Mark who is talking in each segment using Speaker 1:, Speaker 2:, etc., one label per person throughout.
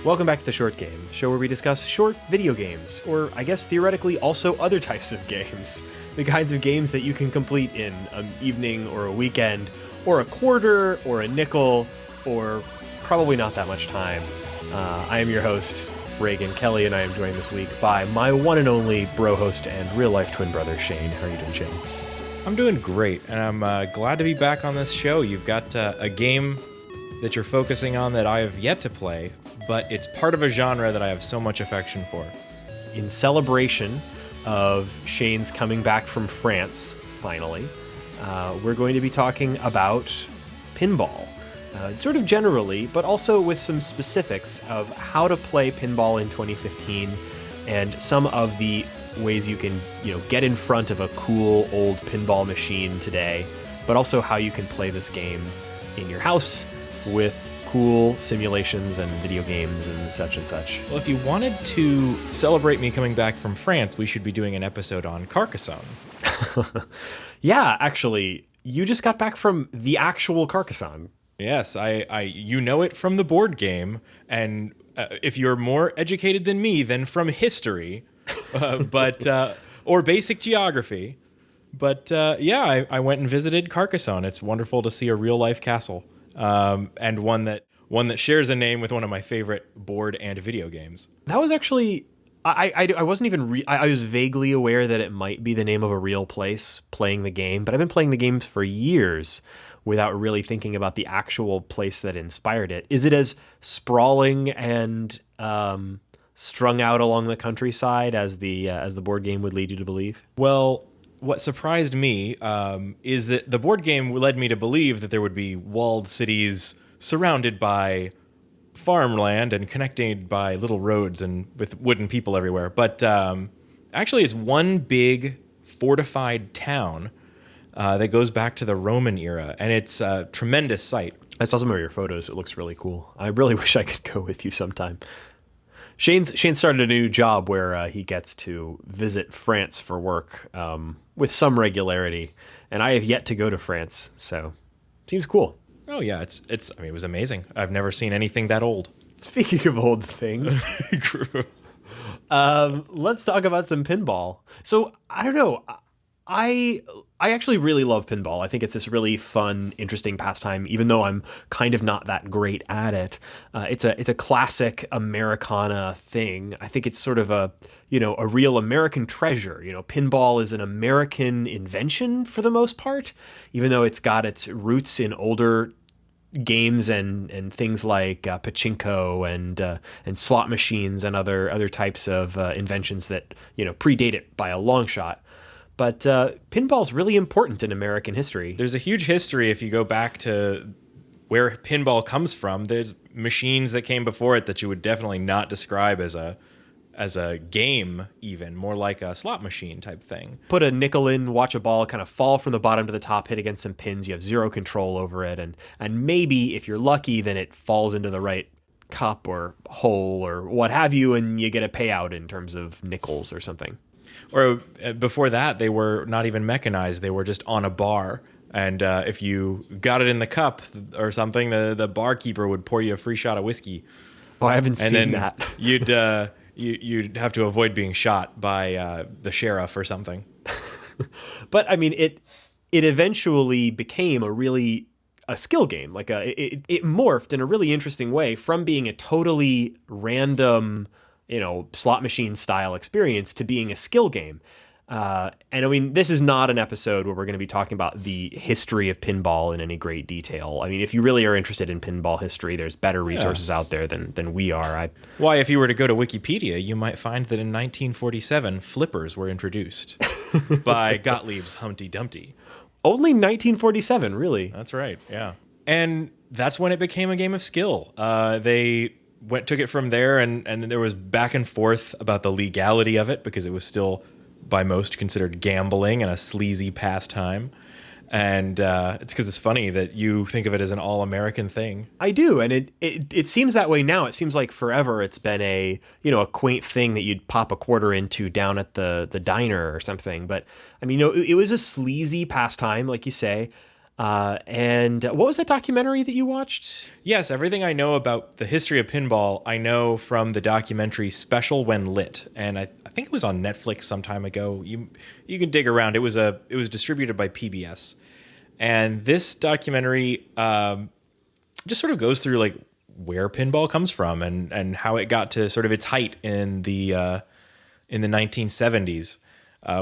Speaker 1: Welcome back to The Short Game, the show where we discuss short video games, or I guess theoretically also other types of games. The kinds of games that you can complete in an evening or a weekend, or a quarter, or a nickel, or probably not that much time. I am your host, Reagan Kelly, and I am joined this week by my one and only bro host and real-life twin brother, Shane. How are you doing, Shane?
Speaker 2: I'm doing great, and I'm glad to be back on this show. You've got a game that you're focusing on that I have yet to play, but it's part of a genre that I have so much affection for.
Speaker 1: In celebration of Shane's coming back from France, finally, we're going to be talking about pinball. Sort of generally, but also with some specifics of how to play pinball in 2015 and some of the ways you can, get in front of a cool old pinball machine today, but also how you can play this game in your house with cool simulations and video games and such and such.
Speaker 2: Well, if you wanted to celebrate me coming back from France, we should be doing an episode on Carcassonne.
Speaker 1: Yeah, actually, you just got back from the actual Carcassonne.
Speaker 2: Yes, you know it from the board game, and if you're more educated than me, then from history, or basic geography. But I went and visited Carcassonne. It's wonderful to see a real life castle, and one that shares a name with one of my favorite board and video games.
Speaker 1: That was actually, I wasn't even, I was vaguely aware that it might be the name of a real place playing the game, but I've been playing the games for years without really thinking about the actual place that inspired it. Is it as sprawling and strung out along the countryside as the board game would lead you to believe?
Speaker 2: Well, what surprised me is that the board game led me to believe that there would be walled cities surrounded by farmland and connected by little roads and with wooden people everywhere. But actually, it's one big fortified town that goes back to the Roman era, and it's a tremendous sight.
Speaker 1: I saw some of your photos. It looks really cool. I really wish I could go with you sometime. Shane started a new job where he gets to visit France for work with some regularity, and I have yet to go to France, so seems cool.
Speaker 2: Oh yeah, it was amazing. I've never seen anything that old.
Speaker 1: Speaking of old things, let's talk about some pinball. So I don't know. I actually really love pinball. I think it's this really fun, interesting pastime, even though I'm kind of not that great at it. It's a classic Americana thing. I think it's sort of a real American treasure. Pinball is an American invention for the most part, even though it's got its roots in older games and things like pachinko and slot machines and other types of inventions that predate it by a long shot. But pinball's really important in American history.
Speaker 2: There's a huge history if you go back to where pinball comes from. There's machines that came before it that you would definitely not describe as a game, even more like a slot machine type thing.
Speaker 1: Put a nickel in, watch a ball kind of fall from the bottom to the top, hit against some pins. You have zero control over it, and maybe if you're lucky, then it falls into the right cup or hole or what have you, and you get a payout in terms of nickels or something.
Speaker 2: Or before that, they were not even mechanized. They were just on a bar. And if you got it in the cup or something, the barkeeper would pour you a free shot of whiskey.
Speaker 1: Oh, I haven't seen that.
Speaker 2: You'd have to avoid being shot by the sheriff or something.
Speaker 1: But, I mean, it eventually became a skill game. Like it morphed in a really interesting way from being a totally random slot machine style experience to being a skill game. And I mean, this is not an episode where we're going to be talking about the history of pinball in any great detail. I mean, if you really are interested in pinball history, there's better resources out there than we are.
Speaker 2: Why, if you were to go to Wikipedia, you might find that in 1947, flippers were introduced by Gottlieb's Humpty Dumpty.
Speaker 1: Only 1947, really?
Speaker 2: That's right, yeah. And that's when it became a game of skill. They took it from there, and there was back and forth about the legality of it because it was still, by most, considered gambling and a sleazy pastime. And it's because it's funny that you think of it as an all-American thing.
Speaker 1: I do, and it seems that way now. It seems like forever it's been a quaint thing that you'd pop a quarter into down at the diner or something. But I mean, it was a sleazy pastime, like you say. And what was that documentary that you watched?
Speaker 2: Yes, everything I know about the history of pinball, I know from the documentary Special When Lit, and I think it was on Netflix some time ago. You can dig around. It was distributed by PBS, and this documentary just sort of goes through like where pinball comes from and how it got to sort of its height in the 1970s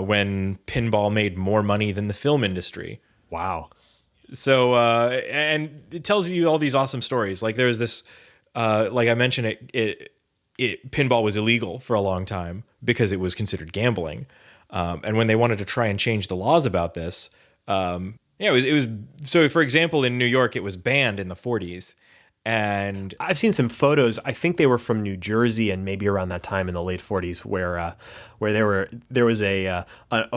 Speaker 2: when pinball made more money than the film industry.
Speaker 1: Wow.
Speaker 2: So, and it tells you all these awesome stories. Like there's this, like I mentioned, pinball was illegal for a long time because it was considered gambling. And when they wanted to try and change the laws about this, it was, so for example, in New York, it was banned in the 40s. And
Speaker 1: I've seen some photos. I think they were from New Jersey, and maybe around that time in the late 40s, where there was a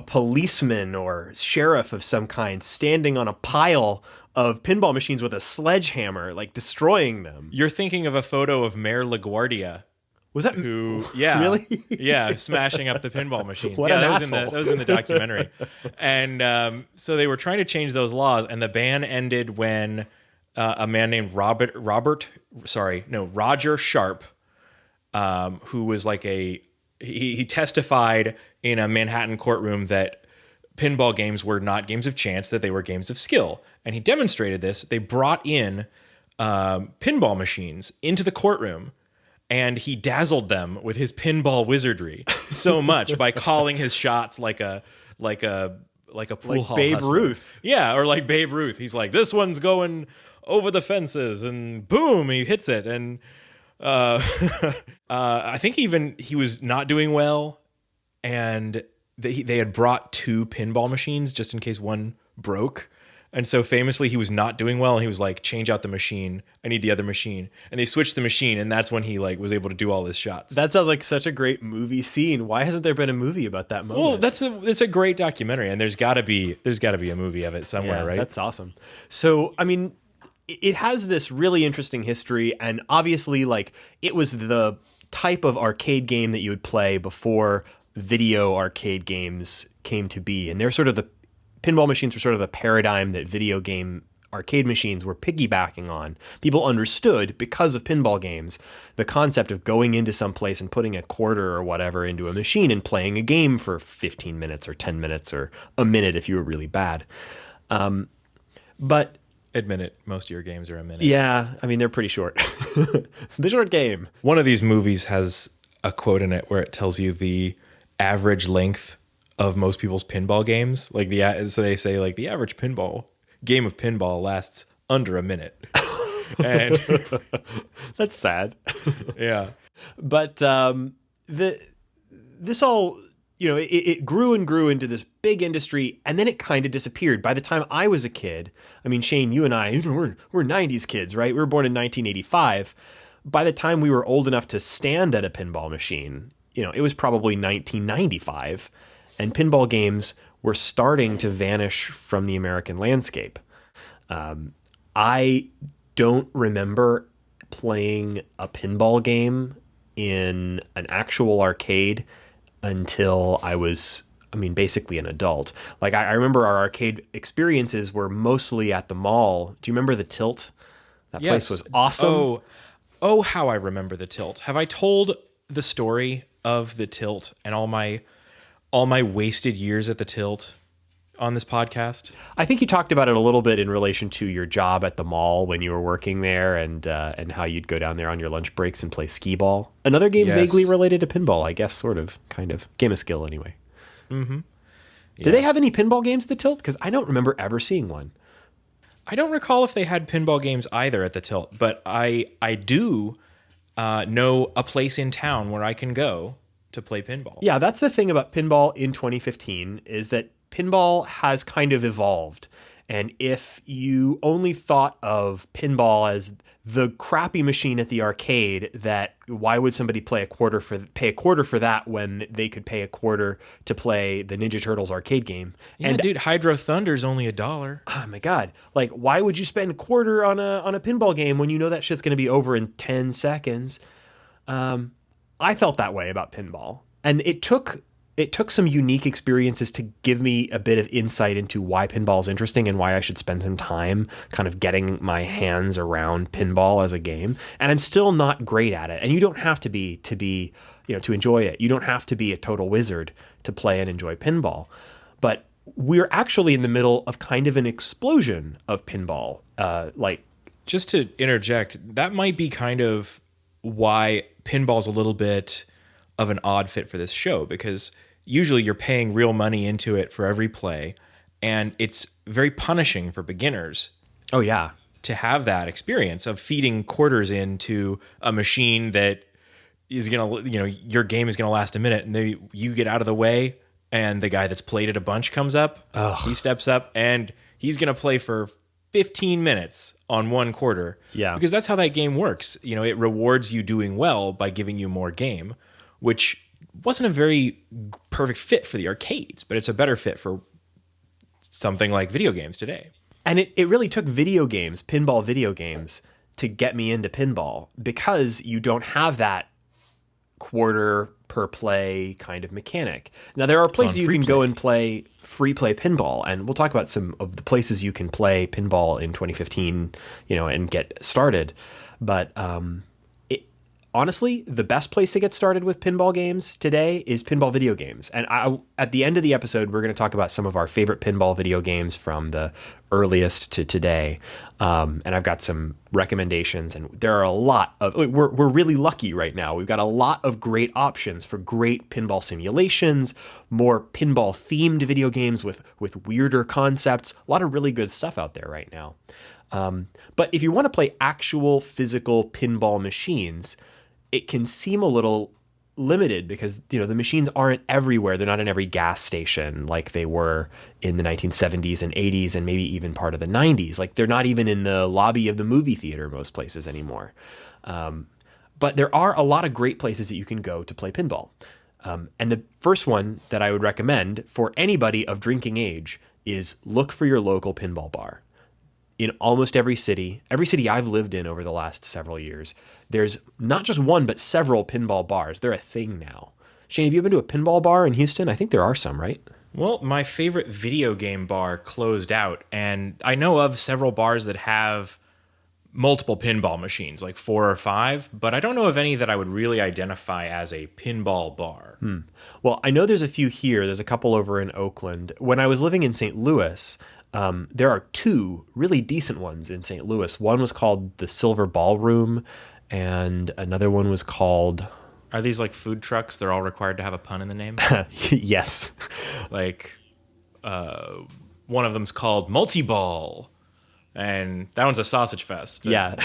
Speaker 1: policeman or sheriff of some kind standing on a pile of pinball machines with a sledgehammer, like destroying them.
Speaker 2: You're thinking of a photo of Mayor LaGuardia.
Speaker 1: Was that
Speaker 2: Really? Yeah, smashing up the pinball machines.
Speaker 1: What an
Speaker 2: that
Speaker 1: asshole.
Speaker 2: was in the documentary. And so they were trying to change those laws, and the ban ended when a man named Roger Sharp, who was like he testified in a Manhattan courtroom that pinball games were not games of chance, that they were games of skill. And he demonstrated this. They brought in pinball machines into the courtroom, and he dazzled them with his pinball wizardry so much by calling his shots like a pool hall
Speaker 1: Babe
Speaker 2: hustler.
Speaker 1: Ruth.
Speaker 2: Yeah, or like Babe Ruth. He's like, this one's going over the fences, and boom, he hits it. And I think he was not doing well, and they had brought two pinball machines just in case one broke. And so famously, he was not doing well, and he was like, change out the machine. I need the other machine. And they switched the machine, and that's when he like was able to do all his shots.
Speaker 1: That sounds like such a great movie scene. Why hasn't there been a movie about that moment?
Speaker 2: Well, it's a great documentary, and there's got to be a movie of it somewhere, right?
Speaker 1: That's awesome. So, I mean, it has this really interesting history, and obviously, like, it was the type of arcade game that you would play before video arcade games came to be. And they're sort of pinball machines were sort of the paradigm that video game arcade machines were piggybacking on. People understood, because of pinball games, the concept of going into some place and putting a quarter or whatever into a machine and playing a game for 15 minutes or 10 minutes or a minute if you were really bad. But
Speaker 2: Admit it, most of your games are a minute.
Speaker 1: yeah, I mean, they're pretty short. The short game.
Speaker 2: One of these movies has a quote in it where it tells you the average length of most people's pinball games. Like so they say like the average game of pinball lasts under a minute. And
Speaker 1: That's sad.
Speaker 2: yeah.
Speaker 1: But this all, it grew and grew into this big industry, and then it kind of disappeared. By the time I was a kid, I mean, Shane, you and I, we're 90s kids, right? We were born in 1985. By the time we were old enough to stand at a pinball machine, it was probably 1995, and pinball games were starting to vanish from the American landscape. I don't remember playing a pinball game in an actual arcade until I was, basically an adult. Like, I remember our arcade experiences were mostly at the mall. Do you remember the Tilt? That place was awesome.
Speaker 2: Oh, how I remember the Tilt. Have I told the story of the Tilt and all my wasted years at the Tilt on this podcast?
Speaker 1: I think you talked about it a little bit in relation to your job at the mall when you were working there, and how you'd go down there on your lunch breaks and play skee ball. Another game vaguely related to pinball, I guess, sort of, kind of. Game of skill, anyway. Mm-hmm. Yeah. Did they have any pinball games at the Tilt? Because I don't remember ever seeing one.
Speaker 2: I don't recall if they had pinball games either at the Tilt, but I do know a place in town where I can go to play pinball.
Speaker 1: Yeah, that's the thing about pinball in 2015, is that pinball has kind of evolved. And if you only thought of pinball as the crappy machine at the arcade, that why would somebody pay a quarter for that when they could pay a quarter to play the Ninja Turtles arcade game?
Speaker 2: Yeah,
Speaker 1: and
Speaker 2: dude, Hydro Thunder's only $1.
Speaker 1: Oh my god! Like, why would you spend a quarter on a pinball game when you know that shit's going to be over in 10 seconds? I felt that way about pinball, and it took it took some unique experiences to give me a bit of insight into why pinball is interesting and why I should spend some time kind of getting my hands around pinball as a game. And I'm still not great at it. And you don't have to be to enjoy it. You don't have to be a total wizard to play and enjoy pinball. But we're actually in the middle of kind of an explosion of pinball.
Speaker 2: Just to interject, that might be kind of why pinball's a little bit of an odd fit for this show, because usually you're paying real money into it for every play, and it's very punishing for beginners.
Speaker 1: Oh, yeah.
Speaker 2: To have that experience of feeding quarters into a machine that is going to, your game is going to last a minute, and you get out of the way, and the guy that's played it a bunch comes up. He steps up, and he's going to play for 15 minutes on one quarter.
Speaker 1: Yeah.
Speaker 2: Because that's how that game works. It rewards you doing well by giving you more game, which wasn't a very perfect fit for the arcades, but it's a better fit for something like video games today.
Speaker 1: And it really took pinball video games, to get me into pinball, because you don't have that quarter per play kind of mechanic. Now, there are places you can go and play free play pinball, and we'll talk about some of the places you can play pinball in 2015, and get started. But honestly, the best place to get started with pinball games today is pinball video games. And at the end of the episode, we're going to talk about some of our favorite pinball video games from the earliest to today. And I've got some recommendations, and there are a lot of, we're really lucky right now. We've got a lot of great options for great pinball simulations, more pinball themed video games with weirder concepts, a lot of really good stuff out there right now. But if you want to play actual physical pinball machines, it can seem a little limited because, the machines aren't everywhere. They're not in every gas station like they were in the 1970s and 80s and maybe even part of the 90s. Like, they're not even in the lobby of the movie theater most places anymore. But there are a lot of great places that you can go to play pinball. And the first one that I would recommend for anybody of drinking age is look for your local pinball bar. In almost every city I've lived in over the last several years, there's not just one, but several pinball bars. They're a thing now. Shane, have you been to a pinball bar in Houston? I think there are some, right?
Speaker 2: Well, my favorite video game bar closed out, and I know of several bars that have multiple pinball machines, like 4 or 5, but I don't know of any that I would really identify as a pinball bar.
Speaker 1: Well, I know there's a few here. There's a couple over in Oakland. When I was living in St. Louis, there are 2 really decent ones in St. Louis. One was called the Silver Ballroom, and another one was called...
Speaker 2: Are these like food trucks? They're all required to have a pun in the name?
Speaker 1: Yes.
Speaker 2: Like, one of them's called Multi-Ball, and that one's a sausage fest.
Speaker 1: Yeah.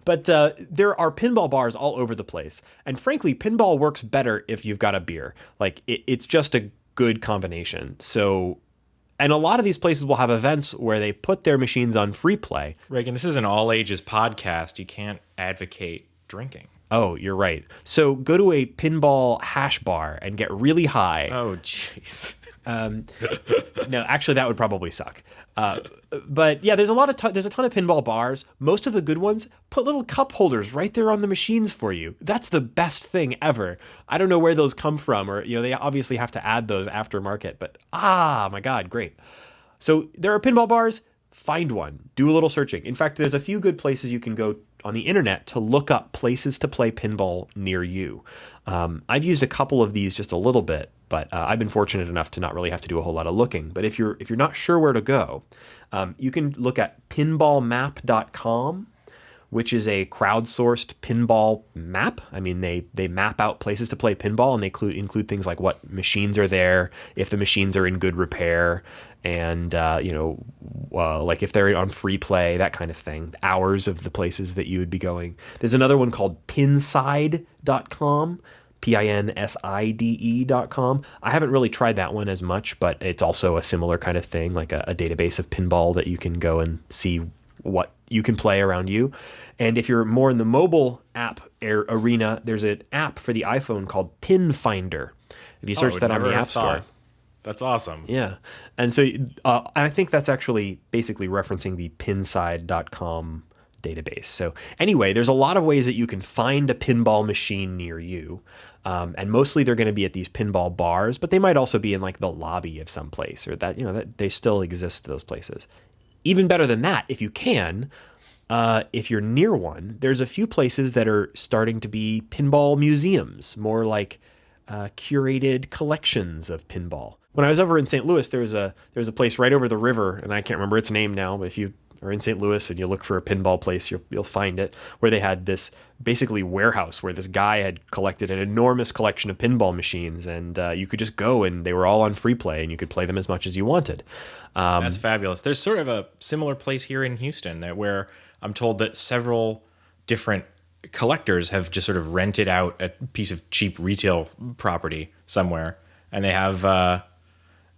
Speaker 1: But there are pinball bars all over the place. And frankly, pinball works better if you've got a beer. Like, it's just a good combination. So... And a lot of these places will have events where they put their machines on free play.
Speaker 2: Reagan, this is an all-ages podcast. You can't advocate drinking.
Speaker 1: Oh, you're right. So go to a pinball hash bar and get really high.
Speaker 2: Oh, jeez.
Speaker 1: No, actually, that would probably suck. But yeah, there's a ton of pinball bars. Most of the good ones put little cup holders right there on the machines for you. That's the best thing ever. I don't know where those come from, or they obviously have to add those aftermarket. But my God, great. So there are pinball bars. Find one. Do a little searching. In fact, there's a few good places you can go on the internet to look up places to play pinball near you. I've used a couple of these just a little bit, but I've been fortunate enough to not really have to do a whole lot of looking. But if you're not sure where to go, you can look at pinballmap.com, which is a crowdsourced pinball map. I mean, they map out places to play pinball, and they include things like what machines are there, if the machines are in good repair, and like if they're on free play, that kind of thing, hours of the places that you would be going. There's another one called pinside.com, pinside.com. I haven't really tried that one as much, but it's also a similar kind of thing, like a database of pinball that you can go and see what you can play around you. And if you're more in the mobile app arena, there's an app for the iPhone called Pin Finder. If you search that on the App Store.
Speaker 2: That's awesome.
Speaker 1: Yeah. And so I think that's actually basically referencing the pinside.com database. So anyway, there's a lot of ways that you can find a pinball machine near you. And mostly they're going to be at these pinball bars, but they might also be in like the lobby of some place, or that, that they still exist, those places. Even better than that, if you can, if you're near one, there's a few places that are starting to be pinball museums, more like curated collections of pinball. When I was over in St. Louis, there was a place right over the river, and I can't remember its name now, but if you are in St. Louis and you look for a pinball place, you'll find it, where they had this basically warehouse where this guy had collected an enormous collection of pinball machines, and you could just go and they were all on free play, and you could play them as much as you wanted.
Speaker 2: That's fabulous. There's sort of a similar place here in Houston where I'm told that several different collectors have just sort of rented out a piece of cheap retail property somewhere, and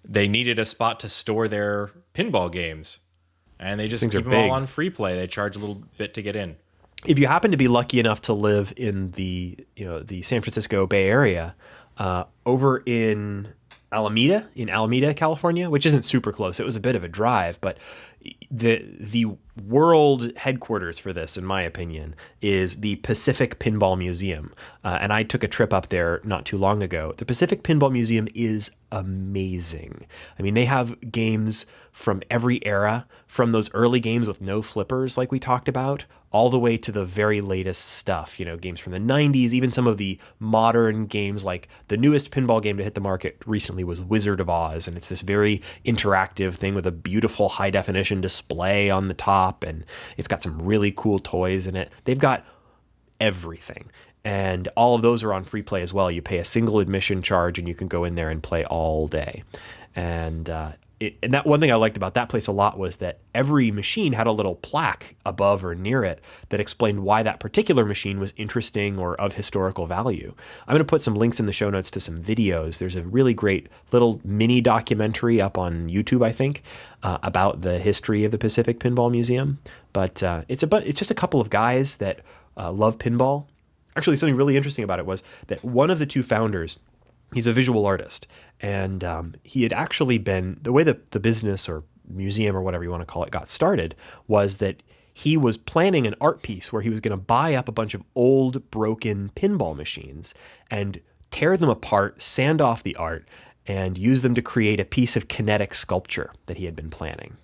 Speaker 2: they needed a spot to store their pinball games, and they just keep them all on free play. They charge a little bit to get in.
Speaker 1: If you happen to be lucky enough to live in the San Francisco Bay Area, over in Alameda, California, which isn't super close. It was a bit of a drive, but the world headquarters for this, in my opinion, is the Pacific Pinball Museum. And I took a trip up there not too long ago. The Pacific Pinball Museum is amazing. I mean, they have games from every era, from those early games with no flippers like we talked about, all the way to the very latest stuff, games from the 90s, even some of the modern games, like the newest pinball game to hit the market recently was Wizard of Oz, and it's this very interactive thing with a beautiful high-definition display on the top, and it's got some really cool toys in it. They've got everything, and all of those are on free play as well. You pay a single admission charge, and you can go in there and play all day. And that one thing I liked about that place a lot was that every machine had a little plaque above or near it that explained why that particular machine was interesting or of historical value. I'm going to put some links in the show notes to some videos. There's a really great little mini documentary up on YouTube, I think, about the history of the Pacific Pinball Museum. But it's just a couple of guys that love pinball. Actually, something really interesting about it was that one of the two founders, he's a visual artist, and he had actually been, the way that the business or museum or whatever you want to call it got started was that he was planning an art piece where he was going to buy up a bunch of old broken pinball machines and tear them apart, sand off the art, and use them to create a piece of kinetic sculpture that he had been planning.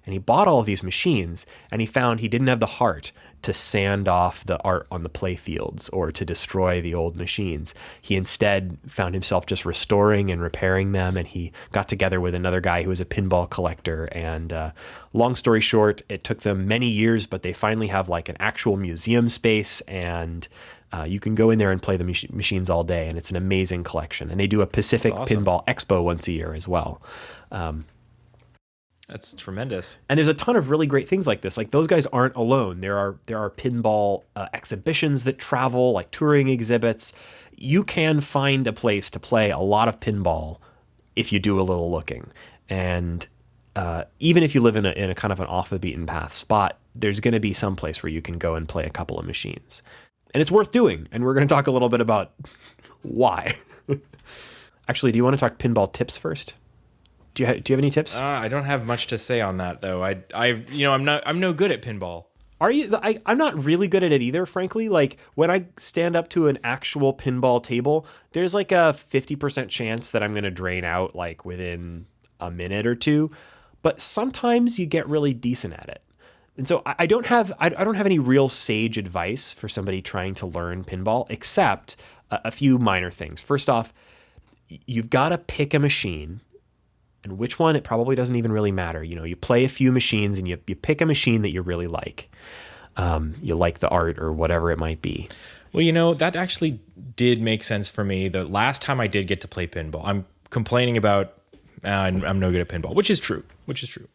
Speaker 1: And he bought all of these machines, and he found he didn't have the heart to sand off the art on the play fields or to destroy the old machines. He instead found himself just restoring and repairing them, and he got together with another guy who was a pinball collector. And long story short, it took them many years, but they finally have like an actual museum space, and you can go in there and play the machines all day, and it's an amazing collection. And they do a Pacific Pinball Expo once a year as well.
Speaker 2: That's tremendous.
Speaker 1: And there's a ton of really great things like this. Like, those guys aren't alone. There are pinball exhibitions that travel, like touring exhibits. You can find a place to play a lot of pinball if you do a little looking. And even if you live in a kind of an off the beaten path spot, there's going to be some place where you can go and play a couple of machines. And it's worth doing. And we're going to talk a little bit about why. Actually, do you want to talk pinball tips first? Do you have any tips?
Speaker 2: I don't have much to say on that, though. I'm no good at pinball.
Speaker 1: Are you? I'm not really good at it either, frankly. Like, when I stand up to an actual pinball table, there's like a 50% chance that I'm going to drain out like within a minute or two. But sometimes you get really decent at it. And so I don't have any real sage advice for somebody trying to learn pinball, except a few minor things. First off, you've got to pick a machine. And which one, it probably doesn't even really matter. You play a few machines and you pick a machine that you really like. You like the art or whatever it might be.
Speaker 2: Well, that actually did make sense for me. The last time I did get to play pinball, I'm complaining about I'm no good at pinball, which is true.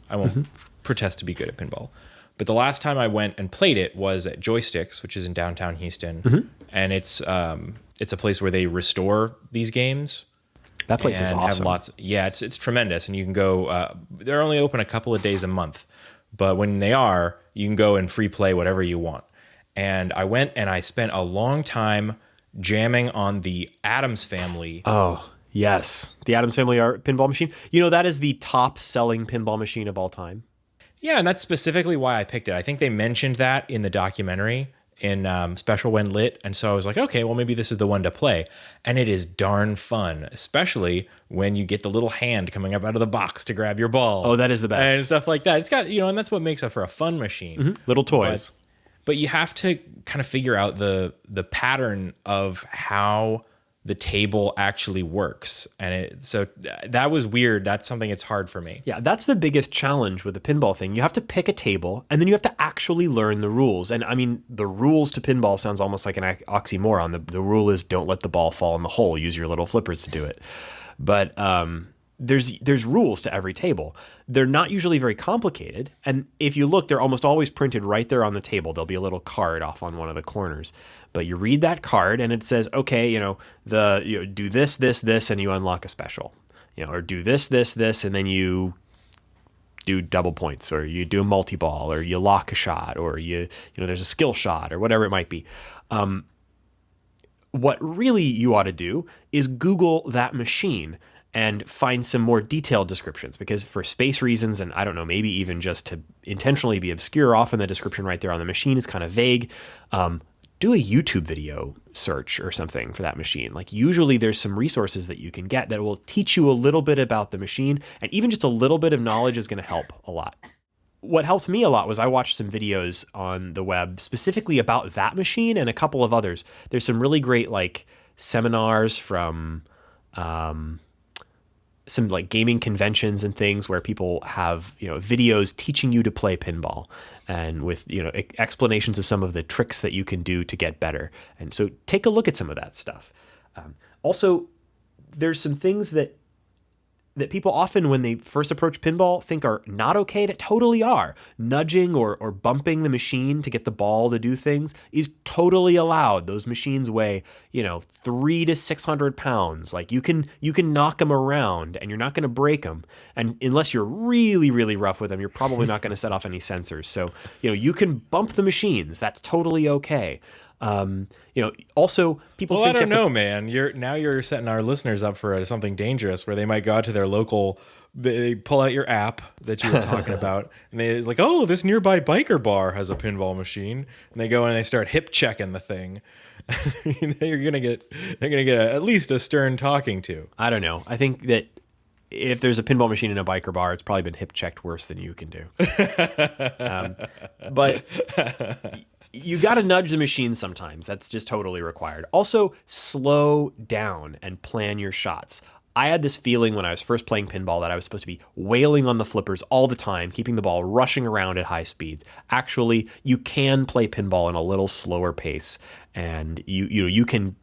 Speaker 2: I won't protest to be good at pinball. But the last time I went and played it was at Joysticks, which is in downtown Houston. And it's a place where they restore these games.
Speaker 1: That place is awesome.
Speaker 2: It's tremendous. And you can go, they're only open a couple of days a month, but when they are, you can go and free play whatever you want. And I went and I spent a long time jamming on the Addams Family.
Speaker 1: Oh, yes. The Addams Family art pinball machine. That is the top selling pinball machine of all time.
Speaker 2: Yeah, and that's specifically why I picked it. I think they mentioned that in the documentary, in Special When Lit. And so I was like, okay, well, maybe this is the one to play. And it is darn fun, especially when you get the little hand coming up out of the box to grab your ball.
Speaker 1: Oh, that is the best.
Speaker 2: And stuff like that. It's got, and that's what makes it for a fun machine.
Speaker 1: Little toys.
Speaker 2: But you have to kind of figure out the pattern of how the table actually works. And so that was weird. That's something that's hard for me.
Speaker 1: Yeah, that's the biggest challenge with the pinball thing. You have to pick a table, and then you have to actually learn the rules. And I mean, the rules to pinball sounds almost like an oxymoron. The rule is don't let the ball fall in the hole. Use your little flippers to do it. But there's rules to every table. They're not usually very complicated. And if you look, they're almost always printed right there on the table. There'll be a little card off on one of the corners. But you read that card and it says, okay, do this, this, this, and you unlock a special. Or do this, this, this, and then you do double points, or you do a multi-ball, or you lock a shot, or there's a skill shot, or whatever it might be. What really you ought to do is Google that machine and find some more detailed descriptions, because for space reasons, and I don't know, maybe even just to intentionally be obscure, often the description right there on the machine is kind of vague. Do a YouTube video search or something for that machine. Like, usually there's some resources that you can get that will teach you a little bit about the machine, and even just a little bit of knowledge is going to help a lot. What helped me a lot was I watched some videos on the web specifically about that machine and a couple of others. There's some really great seminars from some gaming conventions and things where people have videos teaching you to play pinball, and with explanations of some of the tricks that you can do to get better. And so take a look at some of that stuff. Also, there's some things that people often, when they first approach pinball, think are not okay, that totally are. Nudging or bumping the machine to get the ball to do things is totally allowed. Those machines weigh, 300 to 600 pounds. You can knock them around and you're not going to break them. And unless you're really, really rough with them, you're probably not going to set off any sensors. So, you can bump the machines. That's totally okay. Also people think,
Speaker 2: I don't know, man. You're setting our listeners up for something dangerous, where they might go out to their local, they pull out your app that you were talking about, and it's like, oh, this nearby biker bar has a pinball machine, and they go and they start hip checking the thing. They're gonna get at least a stern talking to. I
Speaker 1: don't know. I think that if there's a pinball machine in a biker bar, it's probably been hip checked worse than you can do. But you got to nudge the machine sometimes. That's just totally required. Also, slow down and plan your shots. I had this feeling when I was first playing pinball that I was supposed to be wailing on the flippers all the time, keeping the ball rushing around at high speeds. Actually, you can play pinball in a little slower pace, and you can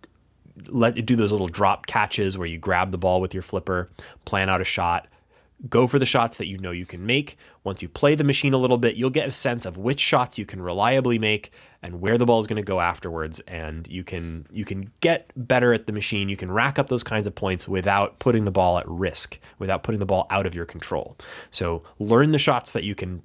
Speaker 1: let it do those little drop catches where you grab the ball with your flipper, plan out a shot, go for the shots that you can make. Once you play the machine a little bit, you'll get a sense of which shots you can reliably make and where the ball is going to go afterwards. And you can get better at the machine. You can rack up those kinds of points without putting the ball at risk, without putting the ball out of your control. So learn the shots that you can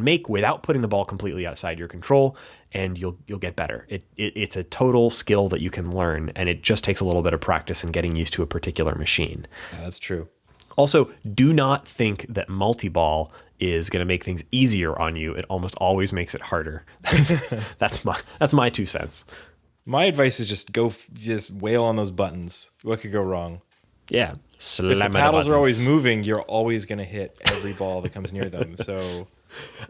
Speaker 1: make without putting the ball completely outside your control, and you'll get better. It's a total skill that you can learn, and it just takes a little bit of practice and getting used to a particular machine.
Speaker 2: Yeah, that's true.
Speaker 1: Also, do not think that multi-ball is going to make things easier on you. It almost always makes it harder. That's my 2 cents.
Speaker 2: My advice is just wail on those buttons. What could go wrong?
Speaker 1: Yeah.
Speaker 2: If the paddles are always moving, you're always going to hit every ball that comes near them. So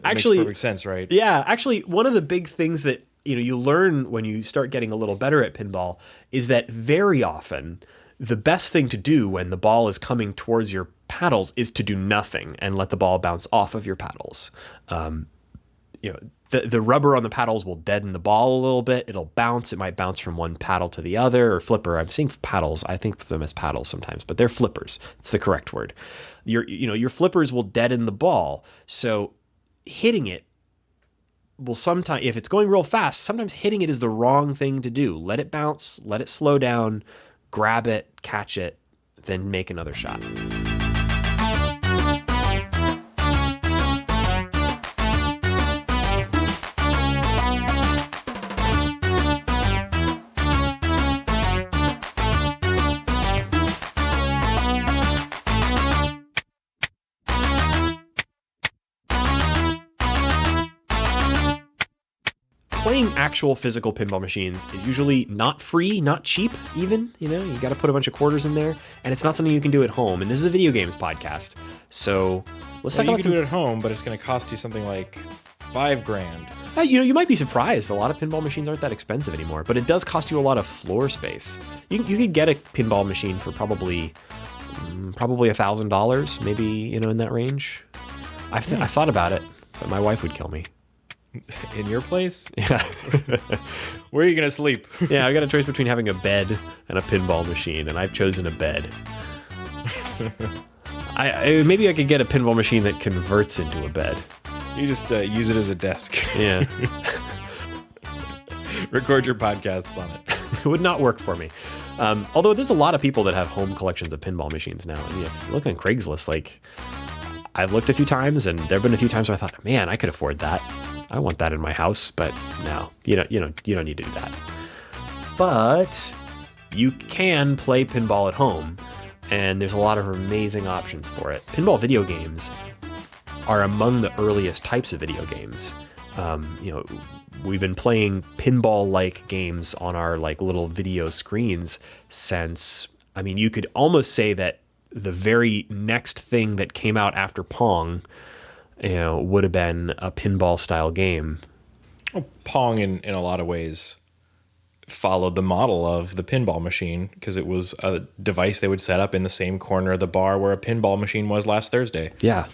Speaker 1: actually,
Speaker 2: makes perfect sense, right?
Speaker 1: Yeah. Actually, one of the big things that you learn when you start getting a little better at pinball is that very often the best thing to do when the ball is coming towards your paddles is to do nothing and let the ball bounce off of your paddles. The rubber on the paddles will deaden the ball a little bit. It'll bounce. It might bounce from one paddle to the other, or flipper. I'm saying paddles. I think of them as paddles sometimes, but they're flippers. It's the correct word. Your flippers will deaden the ball. So hitting it will sometimes, if it's going real fast, sometimes hitting it is the wrong thing to do. Let it bounce, let it slow down, grab it, catch it, then make another shot. playing actual physical pinball machines is usually not free, not cheap even, you got to put a bunch of quarters in there, and it's not something you can do at home. And this is a video games podcast. So let's talk
Speaker 2: you
Speaker 1: about
Speaker 2: can do it at home, but it's going to cost you something like $5,000.
Speaker 1: You might be surprised. A lot of pinball machines aren't that expensive anymore, but it does cost you a lot of floor space. You could get a pinball machine for probably $1,000, maybe, in that range. I thought about it, but my wife would kill me.
Speaker 2: In your place?
Speaker 1: Yeah.
Speaker 2: Where are you going to sleep?
Speaker 1: Yeah, I got a choice between having a bed and a pinball machine, and I've chosen a bed. Maybe I could get a pinball machine that converts into a bed.
Speaker 2: You just use it as a desk.
Speaker 1: Yeah.
Speaker 2: Record your podcasts on it.
Speaker 1: It would not work for me. Although there's a lot of people that have home collections of pinball machines now. I mean, if you look on Craigslist, I've looked a few times, and there have been a few times where I thought, man, I could afford that. I want that in my house, but no, you don't need to do that. But you can play pinball at home, and there's a lot of amazing options for it. Pinball video games are among the earliest types of video games. We've been playing pinball-like games on our little video screens since, you could almost say that the very next thing that came out after Pong, would have been a pinball-style game.
Speaker 2: Well, Pong, in a lot of ways, followed the model of the pinball machine because it was a device they would set up in the same corner of the bar where a pinball machine was last Thursday.
Speaker 1: Yeah,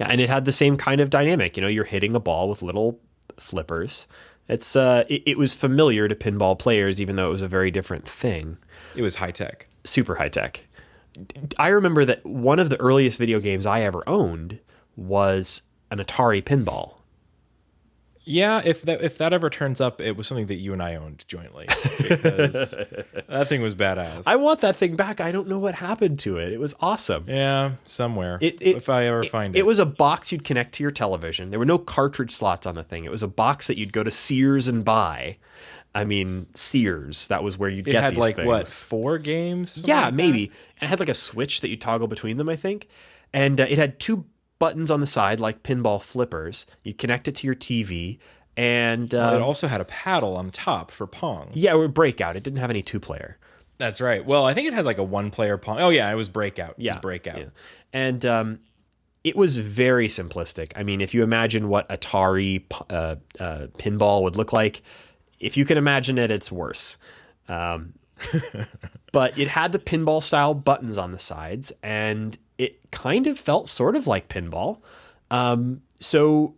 Speaker 1: and it had the same kind of dynamic. You're hitting a ball with little flippers. It was familiar to pinball players, even though it was a very different thing.
Speaker 2: It was high-tech. Super
Speaker 1: high-tech. I remember that one of the earliest video games I ever owned was an Atari pinball.
Speaker 2: Yeah, if that ever turns up, it was something that you and I owned jointly, because that thing was badass.
Speaker 1: I want that thing back. I don't know what happened to it. It was awesome.
Speaker 2: Yeah, somewhere. If I ever find it.
Speaker 1: It was a box you'd connect to your television. There were no cartridge slots on the thing. It was a box that you'd go to Sears and buy. Sears, that was where you'd get these things. It had
Speaker 2: 4 games?
Speaker 1: Yeah, maybe. And it had a switch that you toggle between them, I think. And it had 2 buttons on the side, like pinball flippers. You connect it to your TV, and
Speaker 2: it also had a paddle on top for Pong.
Speaker 1: Yeah, or Breakout. It didn't have any 2-player.
Speaker 2: That's right. Well, I think it had a 1-player Pong. Oh yeah, it was Breakout.
Speaker 1: Yeah,
Speaker 2: it was Breakout. Yeah.
Speaker 1: And it was very simplistic. If you imagine what Atari pinball would look like, if you can imagine it, it's worse. But it had the pinball style buttons on the sides, and it kind of felt sort of like pinball. So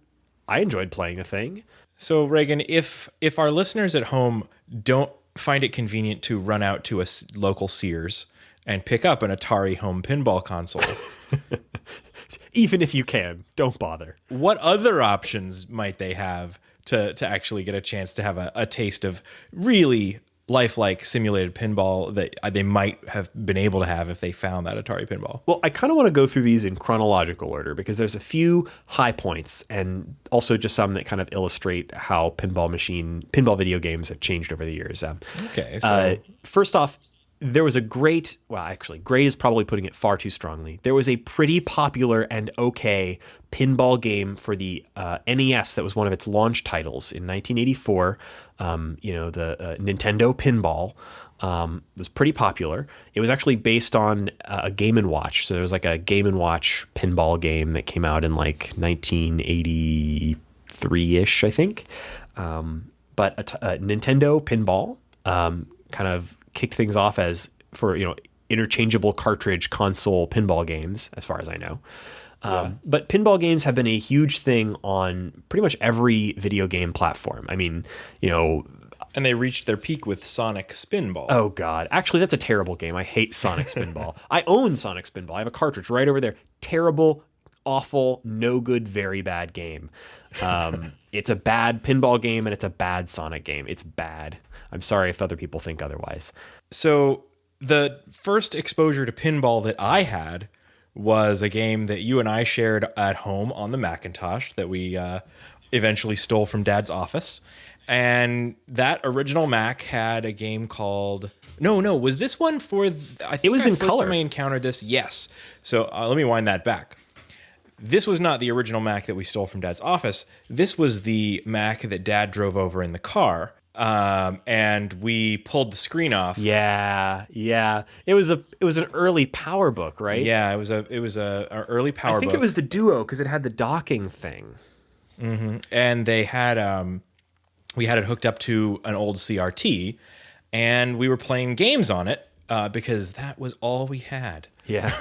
Speaker 1: I enjoyed playing the thing.
Speaker 2: So Reagan, if our listeners at home don't find it convenient to run out to a local Sears and pick up an Atari home pinball console,
Speaker 1: even if you can, don't bother.
Speaker 2: What other options might they have to actually get a chance to have a taste of really lifelike simulated pinball that they might have been able to have if they found that Atari pinball?
Speaker 1: Well, I kind of want to go through these in chronological order because there's a few high points and also just some that kind of illustrate how pinball video games have changed over the years.
Speaker 2: Okay. So
Speaker 1: first off, there was great is probably putting it far too strongly. There was a pretty popular and okay pinball game for the NES that was one of its launch titles in 1984. The Nintendo Pinball was pretty popular. It was actually based on a Game & Watch. So there was a Game & Watch pinball game that came out in 1983-ish, I think. But a Nintendo Pinball kind of kicked things off as for interchangeable cartridge console pinball games, as far as I know. But pinball games have been a huge thing on pretty much every video game platform. And
Speaker 2: they reached their peak with Sonic Spinball.
Speaker 1: Oh God, actually, that's a terrible game. I hate Sonic Spinball. I own Sonic Spinball. I have a cartridge right over there. Terrible, awful, no good, very bad game. It's a bad pinball game and it's a bad Sonic game. It's bad. I'm sorry if other people think otherwise.
Speaker 2: So the first exposure to pinball that I had was a game that you and I shared at home on the Macintosh that we eventually stole from Dad's office. And that original Mac had a game called... No, was this one for... I think
Speaker 1: it was in
Speaker 2: first
Speaker 1: color.
Speaker 2: Time I encountered this. Yes. So let me wind that back. This was not the original Mac that we stole from Dad's office. This was the Mac that Dad drove over in the car. And we pulled the screen off.
Speaker 1: Yeah, yeah. It was an early PowerBook, right?
Speaker 2: Yeah, it was a early PowerBook.
Speaker 1: I think it was the Duo because it had the docking thing.
Speaker 2: And they had we had it hooked up to an old CRT, and we were playing games on it because that was all we had.
Speaker 1: Yeah.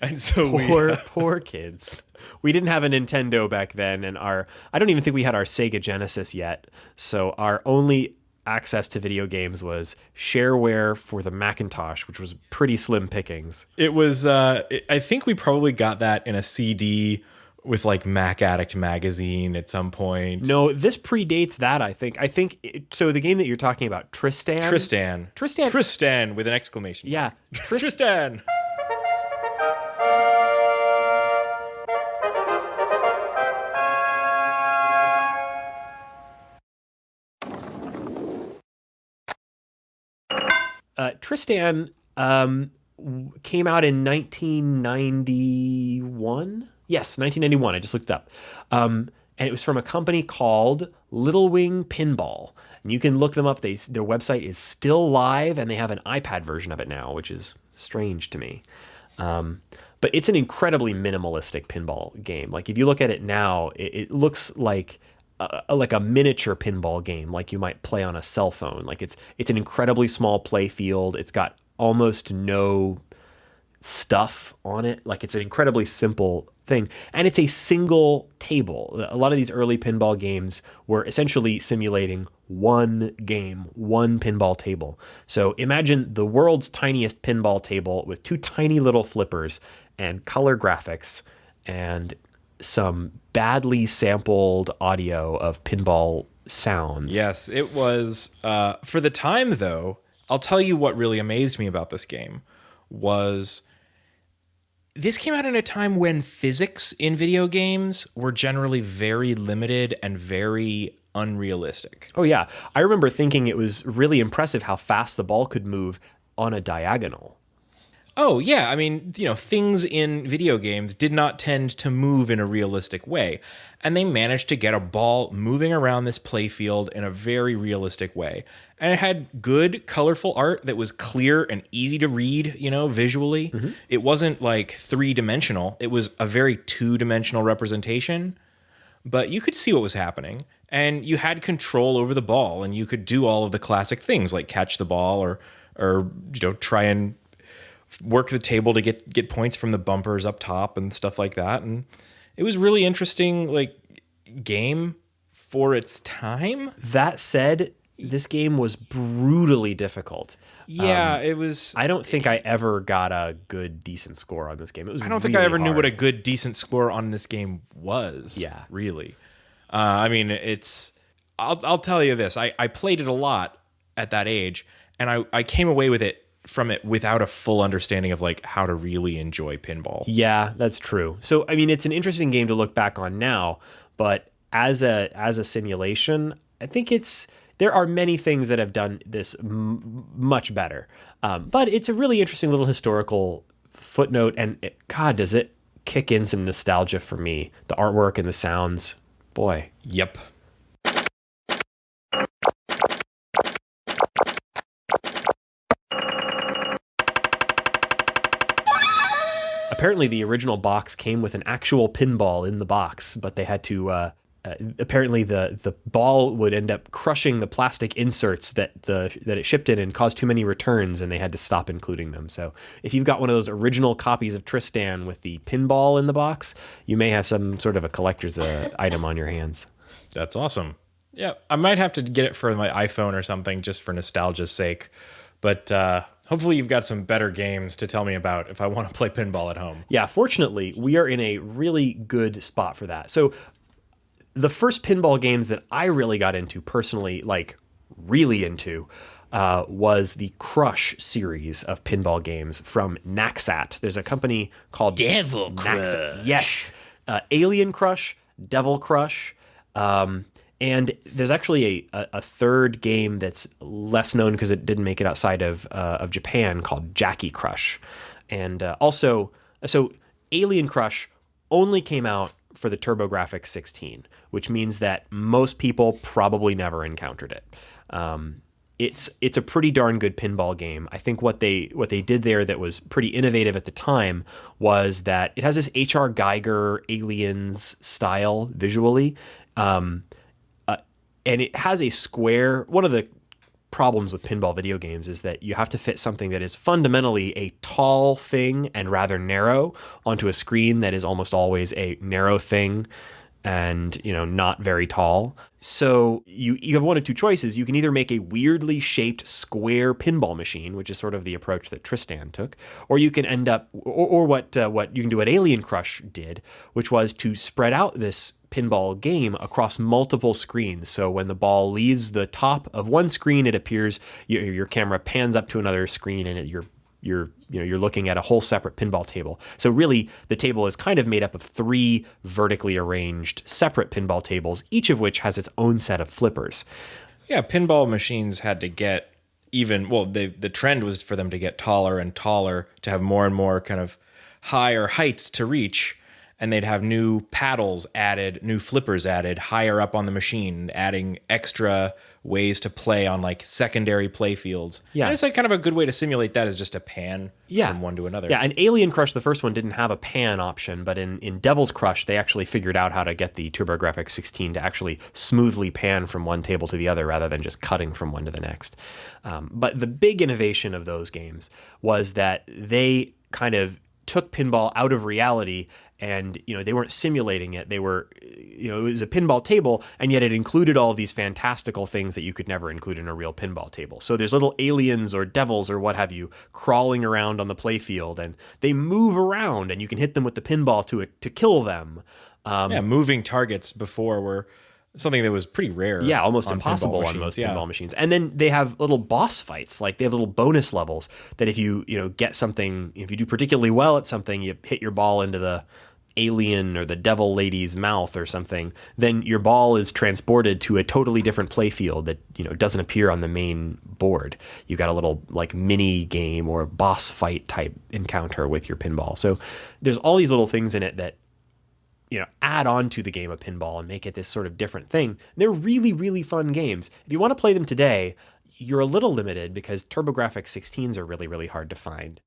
Speaker 2: and so
Speaker 1: poor kids. We didn't have a Nintendo back then, and I don't even think we had our Sega Genesis yet. So our only access to video games was shareware for the Macintosh, which was pretty slim pickings.
Speaker 2: It was I think we probably got that in a CD with like Mac Addict magazine at some point.
Speaker 1: No, this predates that, I think. So the game that you're talking about, Tristan
Speaker 2: with an exclamation.
Speaker 1: Yeah.
Speaker 2: Tristan.
Speaker 1: Tristan came out in 1991. Yes, 1991. I just looked it up. And it was from a company called Little Wing Pinball. And you can look them up. Their website is still live, and they have an iPad version of it now, which is strange to me. But it's an incredibly minimalistic pinball game. Like, if you look at it now, it looks like a miniature pinball game, like you might play on a cell phone. Like, it's an incredibly small play field. It's got almost no stuff on it. Like, it's an incredibly simple thing, and it's a single table. A lot of these early pinball games were essentially simulating one game, one pinball table. So imagine the world's tiniest pinball table with two tiny little flippers and color graphics and some badly sampled audio of pinball sounds.
Speaker 2: Yes, it was for the time, though. I'll tell you what really amazed me about this game was this came out in a time when physics in video games were generally very limited and very unrealistic.
Speaker 1: Oh, yeah. I remember thinking it was really impressive how fast the ball could move on a diagonal.
Speaker 2: Oh, yeah. I mean, things in video games did not tend to move in a realistic way. And they managed to get a ball moving around this playfield in a very realistic way. And it had good, colorful art that was clear and easy to read, visually. Mm-hmm. It wasn't like three-dimensional. It was a very two-dimensional representation. But you could see what was happening. And you had control over the ball. And you could do all of the classic things like catch the ball or try and work the table to get points from the bumpers up top and stuff like that. And it was really interesting, game for its time.
Speaker 1: That said, this game was brutally difficult.
Speaker 2: Yeah, it was.
Speaker 1: I don't think I ever got a good, decent score on this game.
Speaker 2: I don't think I ever knew what a good, decent score on this game was.
Speaker 1: Yeah,
Speaker 2: really. I mean, it's. I'll tell you this. I played it a lot at that age, and I came away from it without a full understanding of how to really enjoy pinball.
Speaker 1: Yeah, that's true. So, I mean, it's an interesting game to look back on now, but as a simulation, I think there are many things that have done this much better. But it's a really interesting little historical footnote, and God, does it kick in some nostalgia for me. The artwork and the sounds, boy.
Speaker 2: Yep.
Speaker 1: Apparently, the original box came with an actual pinball in the box, but they had to. Apparently, the ball would end up crushing the plastic inserts that it shipped in and caused too many returns, and they had to stop including them. So, if you've got one of those original copies of Tristan with the pinball in the box, you may have some sort of a collector's item on your hands.
Speaker 2: That's awesome. Yeah, I might have to get it for my iPhone or something just for nostalgia's sake, but. Hopefully you've got some better games to tell me about if I want to play pinball at home.
Speaker 1: Yeah, fortunately, we are in a really good spot for that. So the first pinball games that I really got into personally, really into, was the Crush series of pinball games from Naxat. There's a company called
Speaker 2: Devil
Speaker 1: Naxat.
Speaker 2: Crush.
Speaker 1: Yes. Alien Crush, Devil Crush, and there's actually a third game that's less known because it didn't make it outside of Japan called Jackie Crush. And also, so Alien Crush only came out for the TurboGrafx 16, which means that most people probably never encountered it. It's a pretty darn good pinball game. I think what they did there that was pretty innovative at the time was that it has this H.R. Geiger Aliens style visually, and it has a square. One of the problems with pinball video games is that you have to fit something that is fundamentally a tall thing and rather narrow onto a screen that is almost always a narrow thing and, not very tall. So you have one of two choices. You can either make a weirdly shaped square pinball machine, which is sort of the approach that Tristan took, or you can end up, or what you can do what Alien Crush did, which was to spread out this pinball game across multiple screens. So when the ball leaves the top of one screen, it appears your camera pans up to another screen, and you're looking at a whole separate pinball table. So really, the table is kind of made up of 3 vertically arranged separate pinball tables, each of which has its own set of flippers.
Speaker 2: Yeah, pinball machines had to get the trend was for them to get taller and taller, to have more and more kind of higher heights to reach. And they'd have new paddles added, new flippers added higher up on the machine, adding extra ways to play on like secondary play fields.
Speaker 1: Yeah.
Speaker 2: And it's like kind of a good way to simulate that is just a pan from one to another.
Speaker 1: Yeah, and Alien Crush, the first one, didn't have a pan option, but in Devil's Crush, they actually figured out how to get the TurboGrafx 16 to actually smoothly pan from one table to the other rather than just cutting from one to the next. But the big innovation of those games was that they kind of took pinball out of reality, and they weren't simulating it. They were, it was a pinball table, and yet it included all of these fantastical things that you could never include in a real pinball table. So there's little aliens or devils or what have you crawling around on the playfield, and they move around, and you can hit them with the pinball to kill them.
Speaker 2: Moving targets before were something that was pretty rare.
Speaker 1: Yeah, almost impossible on most pinball machines. And then they have little boss fights, like they have little bonus levels that if you get something, if you do particularly well at something, you hit your ball into the alien or the devil lady's mouth or something, then your ball is transported to a totally different playfield that doesn't appear on the main board. You got a little like mini game or boss fight type encounter with your pinball. So there's all these little things in it that add on to the game of pinball and make it this sort of different thing. They're really, really fun games. If you want to play them today, you're a little limited because TurboGrafx 16s are really, really hard to find.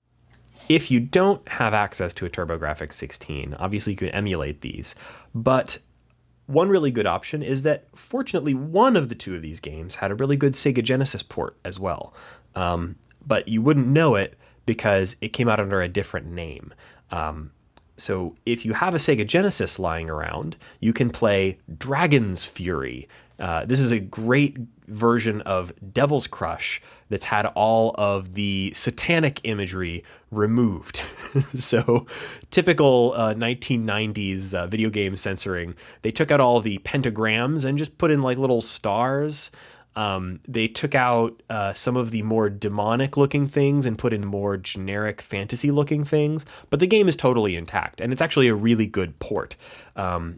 Speaker 1: If you don't have access to a TurboGrafx 16, obviously you can emulate these. But one really good option is that, fortunately, one of the two of these games had a really good Sega Genesis port as well. But you wouldn't know it because it came out under a different name. So if you have a Sega Genesis lying around, you can play Dragon's Fury. This is a great version of Devil's Crush that's had all of the satanic imagery removed. So typical 1990s video game censoring, they took out all the pentagrams and just put in like little stars. They took out some of the more demonic looking things and put in more generic fantasy looking things, but the game is totally intact, and it's actually a really good port.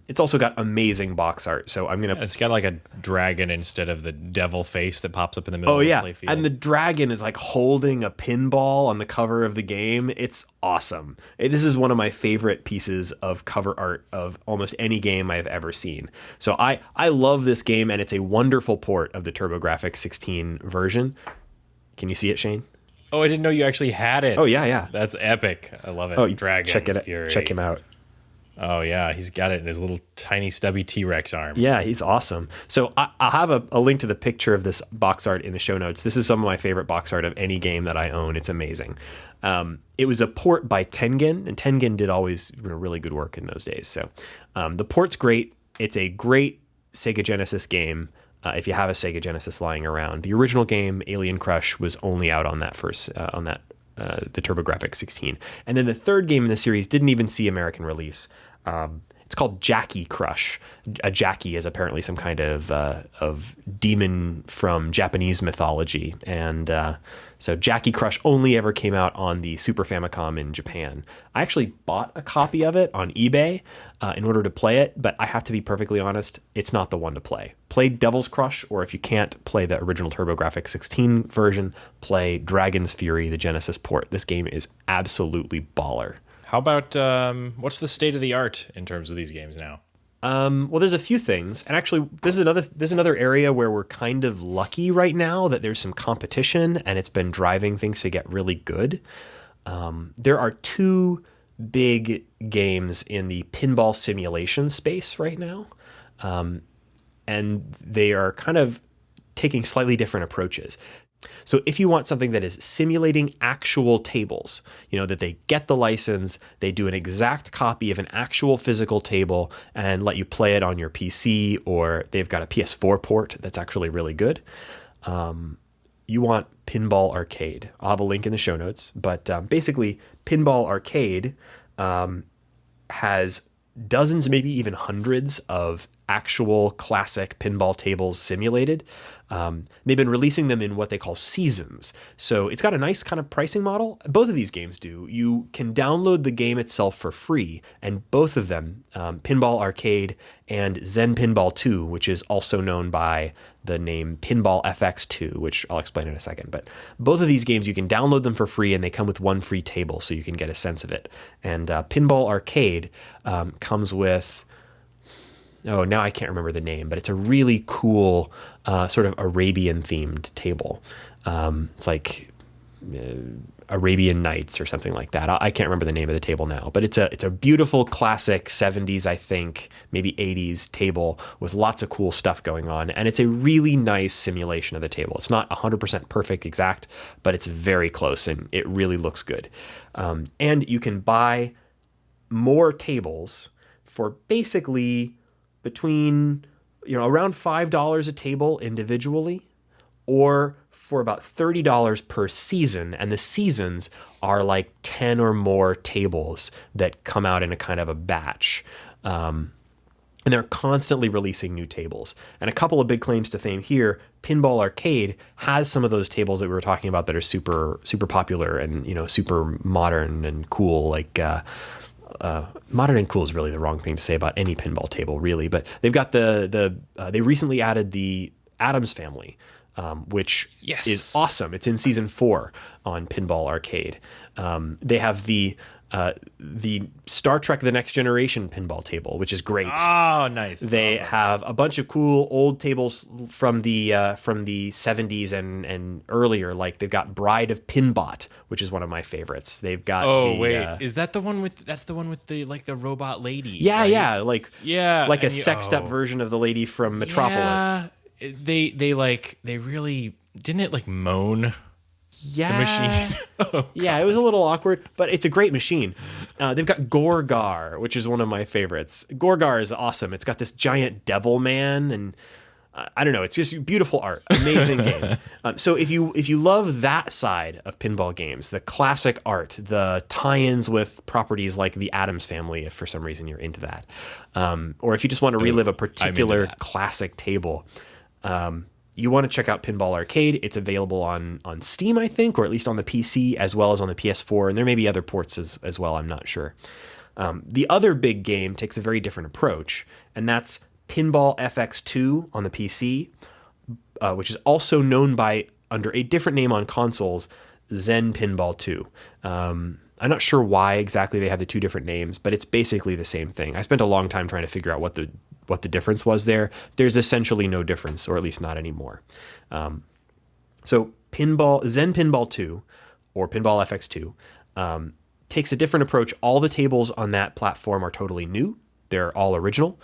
Speaker 1: It's also got amazing box art, so
Speaker 2: It's got like a dragon instead of the devil face that pops up in the middle of the playfield.
Speaker 1: And the dragon is like holding a pinball on the cover of the game. It's awesome. This is one of my favorite pieces of cover art of almost any game I've ever seen. So I love this game, and it's a wonderful port of the TurboGrafx 16 version. Can you see it, Shane?
Speaker 2: Oh, I didn't know you actually had it.
Speaker 1: Oh, yeah.
Speaker 2: That's epic. I love it.
Speaker 1: Oh,
Speaker 2: Dragon's Fury.
Speaker 1: Check him out.
Speaker 2: Oh, yeah. He's got it in his little tiny stubby T-Rex arm.
Speaker 1: Yeah, he's awesome. So I'll have a link to the picture of this box art in the show notes. This is some of my favorite box art of any game that I own. It's amazing. It was a port by Tengen, and Tengen did always really good work in those days. So the port's great. It's a great Sega Genesis game. If you have a Sega Genesis lying around. The original game, Alien Crush, was only out on that the TurboGrafx 16. And then the third game in the series didn't even see American release. It's called Jackie Crush. A Jackie is apparently some kind of demon from Japanese mythology. And so Jackie Crush only ever came out on the Super Famicom in Japan. I actually bought a copy of it on eBay in order to play it, but I have to be perfectly honest, it's not the one to play. Play Devil's Crush, or if you can't play the original TurboGrafx 16 version, play Dragon's Fury, the Genesis port. This game is absolutely baller.
Speaker 2: How about what's the state of the art in terms of these games now?
Speaker 1: Well, there's a few things, and actually, this is another area where we're kind of lucky right now that there's some competition, and it's been driving things to get really good. There are two big games in the pinball simulation space right now, and they are kind of taking slightly different approaches. So if you want something that is simulating actual tables, that they get the license, they do an exact copy of an actual physical table and let you play it on your PC, or they've got a PS4 port that's actually really good. You want Pinball Arcade. I'll have a link in the show notes, but basically Pinball Arcade has dozens, maybe even hundreds of actual classic pinball tables simulated. They've been releasing them in what they call seasons. So it's got a nice kind of pricing model. Both of these games do. You can download the game itself for free, and both of them, Pinball Arcade and Zen Pinball 2, which is also known by the name Pinball FX2, which I'll explain in a second. But both of these games, you can download them for free, and they come with one free table, so you can get a sense of it. And Pinball Arcade comes with... Oh, now I can't remember the name, but it's a really cool sort of Arabian-themed table. It's like Arabian Nights or something like that. I can't remember the name of the table now, but it's a beautiful classic 70s, I think, maybe 80s table with lots of cool stuff going on, and it's a really nice simulation of the table. It's not 100% perfect exact, but it's very close, and it really looks good. And you can buy more tables for basically between around $5 a table individually, or for about $30 per season, and the seasons are like 10 or more tables that come out in a kind of a batch. And they're constantly releasing new tables. And a couple of big claims to fame here: Pinball Arcade has some of those tables that we were talking about that are super super popular and super modern and cool, like modern and cool is really the wrong thing to say about any pinball table, really. But they've got they recently added the Addams Family, which is awesome. It's in season 4 on Pinball Arcade. They have the Star Trek: The Next Generation pinball table, which is great.
Speaker 2: Oh, nice.
Speaker 1: They have a bunch of cool old tables from the 70s and earlier. Like they've got Bride of Pinbot, which is one of my favorites. They've got
Speaker 2: is that the one with the like the robot lady?
Speaker 1: Yeah,
Speaker 2: right?
Speaker 1: yeah, like a sexed up version of the lady from Metropolis.
Speaker 2: Yeah, they really didn't it like moan.
Speaker 1: Yeah,
Speaker 2: the machine.
Speaker 1: Yeah, it was a little awkward, but it's a great machine. They've got Gorgar, which is one of my favorites. Gorgar is awesome. It's got this giant devil man, and I don't know. It's just beautiful art, amazing games. So if you love that side of pinball games, the classic art, the tie-ins with properties like the Addams Family, if for some reason you're into that, or if you just want to relive a particular classic table. You want to check out Pinball Arcade. It's available on Steam, I think, or at least on the PC, as well as on the PS4, and there may be other ports as well, I'm not sure. The other big game takes a very different approach, and that's Pinball FX2 on the PC, which is also known by, under a different name on consoles, Zen Pinball 2. I'm not sure why exactly they have the two different names, but it's basically the same thing. I spent a long time trying to figure out what the difference was there. There's essentially no difference, or at least not anymore. So Zen Pinball 2, or Pinball FX2, takes a different approach. All the tables on that platform are totally new. They're all original.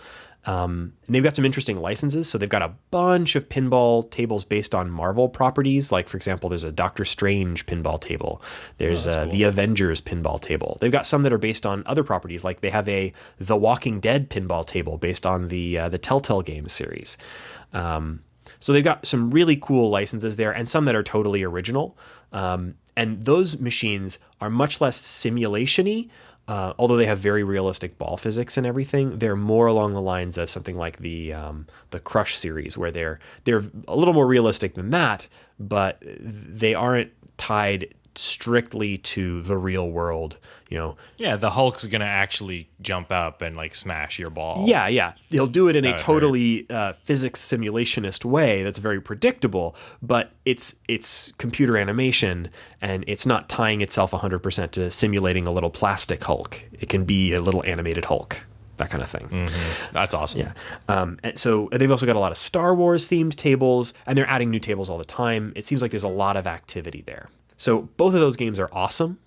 Speaker 1: And they've got some interesting licenses. So they've got a bunch of pinball tables based on Marvel properties. Like, for example, there's a Doctor Strange pinball table. There's cool. The Avengers pinball table. They've got some that are based on other properties. Like they have a The Walking Dead pinball table based on the Telltale Games series. So they've got some really cool licenses there, and some that are totally original. And those machines are much less simulation-y. Although they have very realistic ball physics and everything, they're more along the lines of something like the Crush series, where they're a little more realistic than that, but they aren't tied strictly to the real world,
Speaker 2: Yeah, the Hulk's gonna actually jump up and like smash your ball.
Speaker 1: Yeah. He'll do it in a
Speaker 2: That would hurt.
Speaker 1: totally physics simulationist way that's very predictable, but it's computer animation, and it's not tying itself 100% to simulating a little plastic Hulk. It can be a little animated Hulk, that kind of thing.
Speaker 2: That's awesome.
Speaker 1: Yeah. And so they've also got a lot of Star Wars themed tables, and they're adding new tables all the time. It seems like there's a lot of activity there. So both of those games are awesome.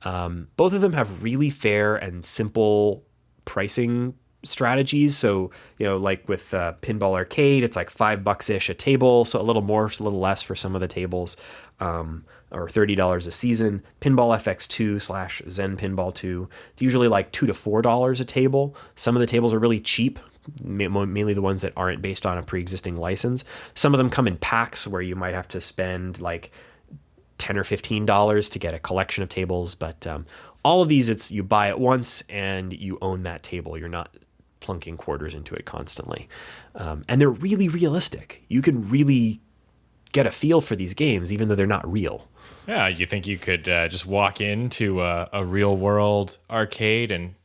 Speaker 1: Both of them have really fair and simple pricing strategies. So, like with Pinball Arcade, it's like $5 ish a table. So a little more, a little less for some of the tables, or $30 a season. Pinball FX2 / Zen Pinball 2, it's usually like $2 to $4 a table. Some of the tables are really cheap, mainly the ones that aren't based on a pre-existing license. Some of them come in packs where you might have to spend like $10 or $15 to get a collection of tables, but all of these, it's you buy it once and you own that table. You're not plunking quarters into it constantly, and they're really realistic. You can really get a feel for these games, even though they're not real.
Speaker 2: Yeah, you think you could just walk into a real world arcade and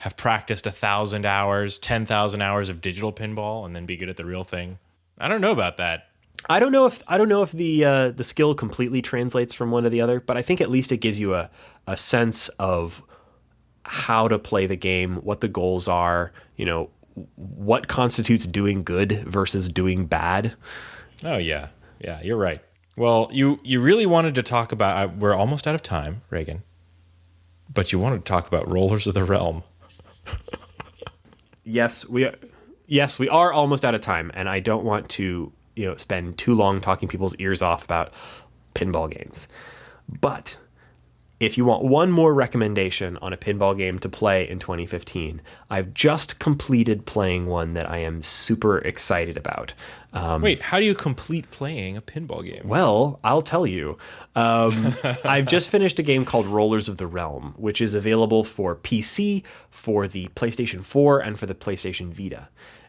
Speaker 2: have practiced 1,000 hours, 10,000 hours of digital pinball, and then be good at the real thing? I don't know about that.
Speaker 1: I don't know if the skill completely translates from one to the other, but I think at least it gives you a sense of how to play the game, what the goals are, what constitutes doing good versus doing bad.
Speaker 2: Oh yeah, you're right. Well, you really wanted to talk about. We're almost out of time, Reagan, but you wanted to talk about Rollers of the Realm.
Speaker 1: Yes, we are almost out of time, and I don't want to spend too long talking people's ears off about pinball games. But if you want one more recommendation on a pinball game to play in 2015, I've just completed playing one that I am super excited about.
Speaker 2: Wait, how do you complete playing a pinball game?
Speaker 1: Well, I'll tell you. I've just finished a game called Rollers of the Realm, which is available for PC, for the PlayStation 4, and for the PlayStation Vita.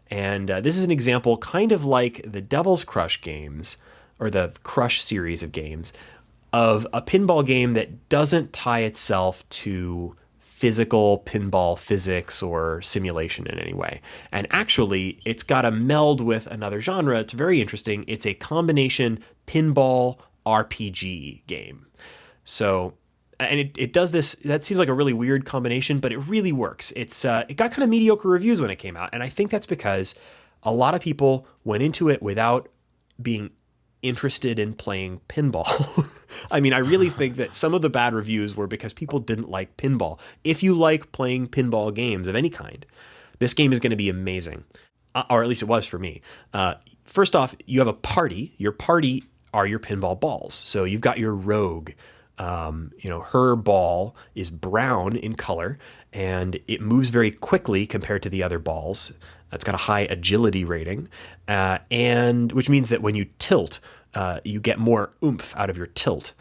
Speaker 1: And this is an example, kind of like the Devil's Crush games, or the Crush series of games, of a pinball game that doesn't tie itself to physical pinball physics or simulation in any way. And actually, it's got a meld with another genre. It's very interesting. It's a combination pinball RPG game. So, and it does this, that seems like a really weird combination, but it really works. It got kind of mediocre reviews when it came out, and I think that's because a lot of people went into it without being interested in playing pinball. I mean, I really think that some of the bad reviews were because people didn't like pinball. If you like playing pinball games of any kind, this game is going to be amazing, or at least it was for me. First off, you have a party. Your party are your pinball balls. So you've got your rogue. Her ball is brown in color, and it moves very quickly compared to the other balls. It's got a high agility rating, and which means that when you tilt, you get more oomph out of your tilt.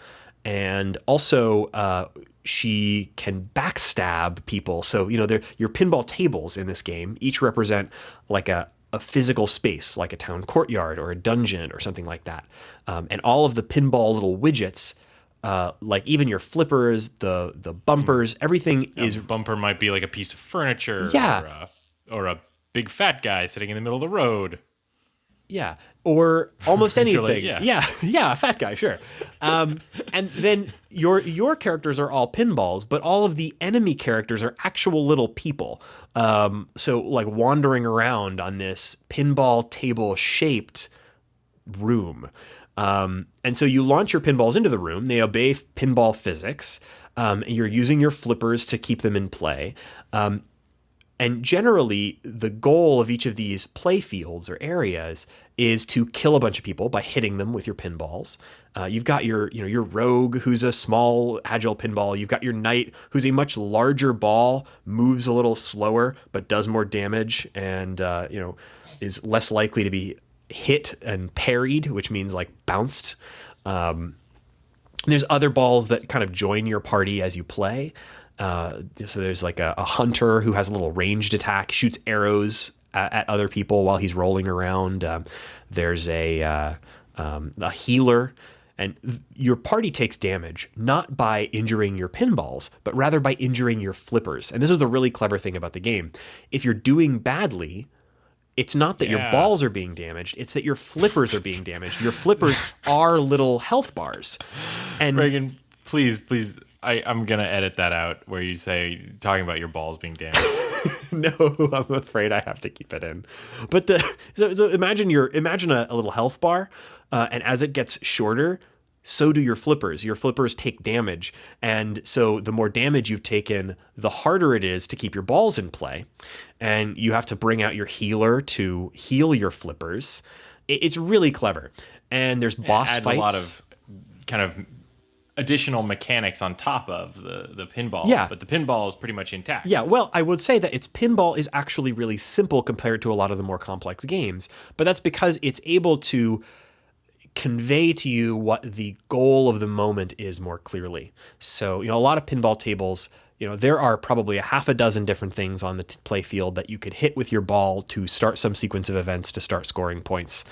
Speaker 1: And also, she can backstab people. So, your pinball tables in this game each represent like a physical space, like a town courtyard or a dungeon or something like that. And all of the pinball little widgets, like even your flippers, the bumpers, everything is...
Speaker 2: Bumper might be like a piece of furniture,
Speaker 1: Yeah.
Speaker 2: or a big fat guy sitting in the middle of the road.
Speaker 1: Yeah, or almost anything.
Speaker 2: Like,
Speaker 1: yeah, a fat guy, sure. And then your characters are all pinballs, but all of the enemy characters are actual little people. So like wandering around on this pinball table shaped room. And so you launch your pinballs into the room. They obey pinball physics. And you're using your flippers to keep them in play. And generally, the goal of each of these play fields or areas is to kill a bunch of people by hitting them with your pinballs. You've got your rogue, who's a small, agile pinball. You've got your knight, who's a much larger ball, moves a little slower, but does more damage, and is less likely to be hit and parried, which means like bounced. There's other balls that kind of join your party as you play. So there's like a hunter who has a little ranged attack, shoots arrows at other people while he's rolling around. There's a healer And your party takes damage not by injuring your pinballs, but rather by injuring your flippers. And this is the really clever thing about the game. If you're doing badly, it's not that your balls are being damaged, it's that your flippers are being damaged. Your flippers are little health bars. And
Speaker 2: Reagan, please, I'm going to edit that out where you say talking about your balls being damaged.
Speaker 1: no, I'm afraid I have to keep it in. But so imagine a little health bar, and as it gets shorter, so do your flippers. Your flippers take damage, and so the more damage you've taken, the harder it is to keep your balls in play, and you have to bring out your healer to heal your flippers. It's really clever, and there's boss
Speaker 2: fights. A lot of kind of additional mechanics on top of the pinball.
Speaker 1: Yeah.
Speaker 2: But the pinball is pretty much intact.
Speaker 1: Yeah, well, I would say that its pinball is actually really simple compared to a lot of the more complex games, but that's because it's able to convey to you what the goal of the moment is more clearly. So, a lot of pinball tables, there are probably a half a dozen different things on the play field that you could hit with your ball to start some sequence of events to start scoring points.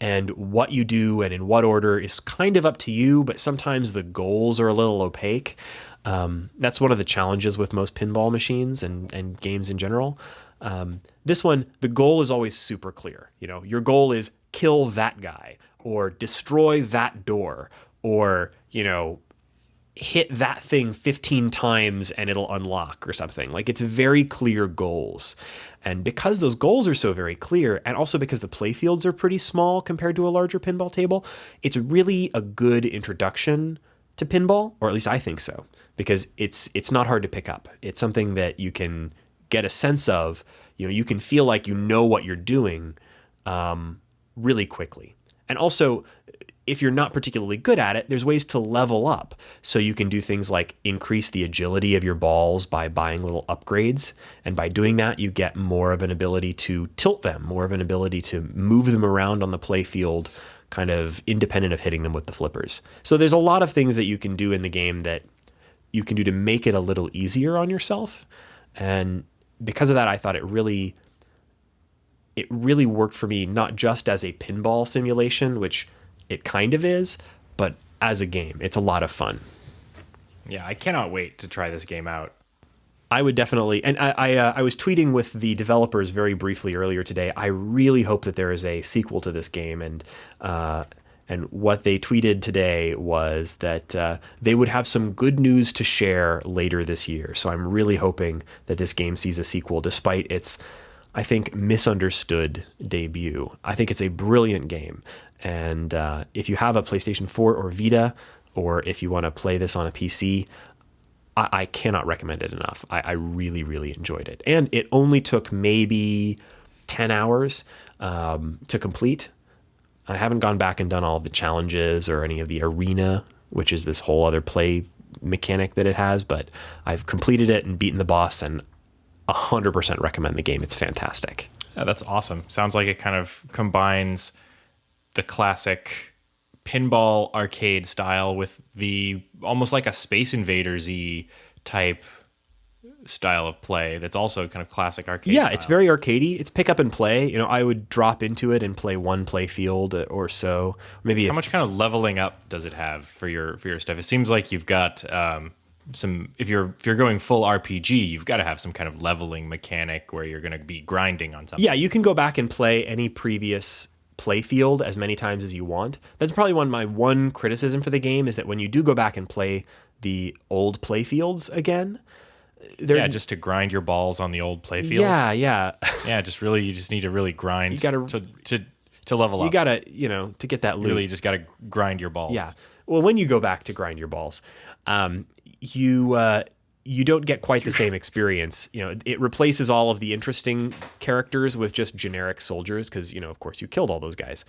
Speaker 1: And what you do and in what order is kind of up to you, but sometimes the goals are a little opaque. That's one of the challenges with most pinball machines and games in general. This one, the goal is always super clear. Your goal is kill that guy or destroy that door or, hit that thing 15 times and it'll unlock or something. Like, it's very clear goals. And because those goals are so very clear, and also because the playfields are pretty small compared to a larger pinball table, it's really a good introduction to pinball, or at least I think so, because it's not hard to pick up. It's something that you can get a sense of. You can feel like you know what you're doing really quickly. And also, if you're not particularly good at it, there's ways to level up. So you can do things like increase the agility of your balls by buying little upgrades. And by doing that, you get more of an ability to tilt them, more of an ability to move them around on the play field, kind of independent of hitting them with the flippers. So there's a lot of things that you can do in the game that you can do to make it a little easier on yourself. And because of that, I thought it really worked for me, not just as a pinball simulation, which it kind of is, but as a game. It's a lot of fun.
Speaker 2: Yeah, I cannot wait to try this game out.
Speaker 1: I would definitely, and I was tweeting with the developers very briefly earlier today. I really hope that there is a sequel to this game, and what they tweeted today was that they would have some good news to share later this year. So I'm really hoping that this game sees a sequel, despite its, I think, misunderstood debut. I think it's a brilliant game. And if you have a PlayStation 4 or Vita, or if you want to play this on a PC, I cannot recommend it enough. I really, really enjoyed it. And it only took maybe 10 hours to complete. I haven't gone back and done all of the challenges or any of the arena, which is this whole other play mechanic that it has, but I've completed it and beaten the boss, and 100% recommend the game. It's fantastic.
Speaker 2: Yeah, that's awesome. Sounds like it kind of combines the classic pinball arcade style with the almost like a Space Invaders-y type style of play that's also kind of classic arcade style.
Speaker 1: It's very arcadey. It's pick up and play. I would drop into it and play one play field or so. Maybe
Speaker 2: how much kind of leveling up does it have for your stuff? It seems like you've got some, if you're going full RPG, you've got to have some kind of leveling mechanic where you're going to be grinding on something.
Speaker 1: Yeah, you can go back and play any previous play field as many times as you want. That's probably my one criticism for the game, is that when you do go back and play the old play fields again,
Speaker 2: just to grind your balls on the old play fields.
Speaker 1: Yeah.
Speaker 2: You just need to really grind. You gotta to level up.
Speaker 1: You gotta to get that loot.
Speaker 2: Really, just gotta grind your balls.
Speaker 1: Yeah. Well, when you go back to grind your balls, you don't get quite the same experience. It replaces all of the interesting characters with just generic soldiers because, of course, you killed all those guys.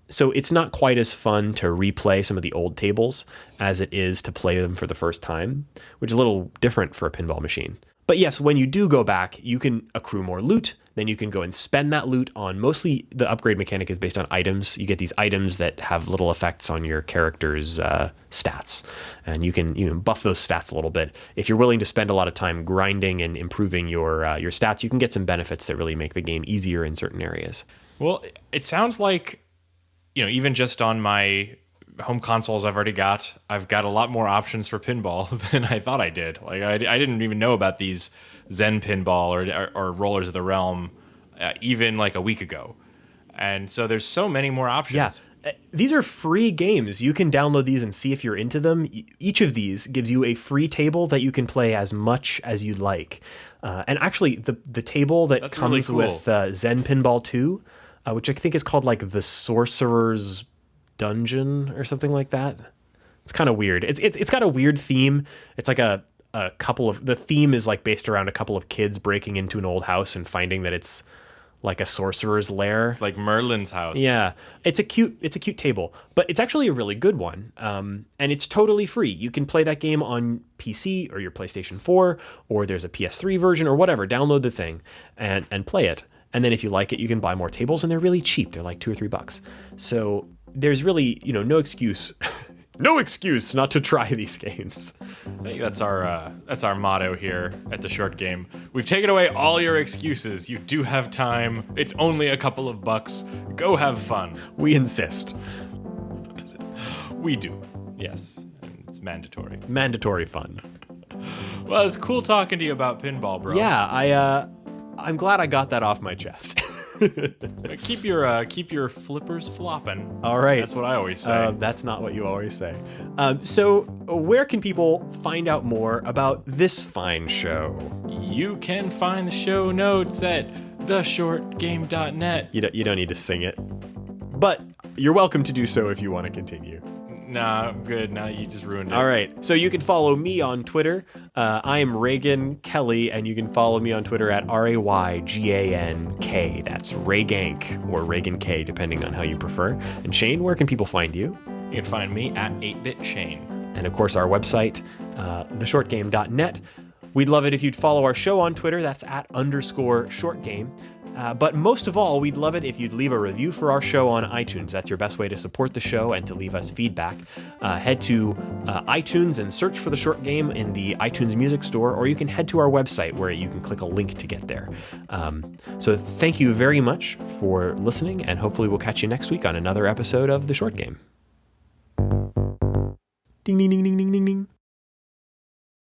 Speaker 1: So it's not quite as fun to replay some of the old tables as it is to play them for the first time, which is a little different for a pinball machine. But yes, when you do go back, you can accrue more loot. Then you can go and spend that loot on, mostly the upgrade mechanic is based on items. You get these items that have little effects on your character's stats. And you can buff those stats a little bit. If you're willing to spend a lot of time grinding and improving your stats, you can get some benefits that really make the game easier in certain areas.
Speaker 2: Well, it sounds like even just on my home consoles I've got a lot more options for pinball than I thought I did. Like I didn't even know about these Zen Pinball or Rollers of the Realm even like a week ago. And so there's so many more options.
Speaker 1: Yeah. These are free games. You can download these and see if you're into them. Each of these gives you a free table that you can play as much as you'd like. And actually, the table that
Speaker 2: That's
Speaker 1: comes
Speaker 2: really cool.
Speaker 1: with Zen Pinball 2, which I think is called like the Sorcerer's Dungeon or something like that. It's kind of weird. It's got a weird theme. It's like a couple of, the theme is like based around a couple of kids breaking into an old house and finding that it's like a sorcerer's lair.
Speaker 2: Like Merlin's house.
Speaker 1: Yeah, it's a cute table, but it's actually a really good one. And it's totally free. You can play that game on PC or your PlayStation 4, or there's a PS3 version or whatever. Download the thing and play it. And then if you like it, you can buy more tables, and they're really cheap. They're like $2 or $3. So there's really, no excuse, no excuse not to try these games.
Speaker 2: I think that's our motto here at the Short Game. We've taken away all your excuses. You do have time. It's only a couple of bucks. Go have fun.
Speaker 1: We insist.
Speaker 2: We do. Yes. It's mandatory.
Speaker 1: Mandatory fun.
Speaker 2: Well, it's cool talking to you about pinball, bro.
Speaker 1: Yeah, I'm glad I got that off my chest.
Speaker 2: Keep your flippers flopping.
Speaker 1: All right.
Speaker 2: That's what I always say.
Speaker 1: That's not what you always say. So where can people find out more about this fine show?
Speaker 2: You can find the show notes at theshortgame.net.
Speaker 1: You don't need to sing it, but you're welcome to do so if you want to continue.
Speaker 2: Nah, I'm good. Nah, you just ruined it.
Speaker 1: All right. So you can follow me on Twitter. I am Reagan Kelly, and you can follow me on Twitter at RAYGANK. That's Raygank or Reagan K, depending on how you prefer. And Shane, where can people find you?
Speaker 2: You can find me at 8-Bit Shane.
Speaker 1: And of course, our website, theshortgame.net. We'd love it if you'd follow our show on Twitter. That's at _shortgame. But most of all, we'd love it if you'd leave a review for our show on iTunes. That's your best way to support the show and to leave us feedback. Head to iTunes and search for The Short Game in the iTunes Music Store, or you can head to our website where you can click a link to get there. So thank you very much for listening, and hopefully we'll catch you next week on another episode of The Short Game. Ding, ding, ding, ding, ding, ding, ding.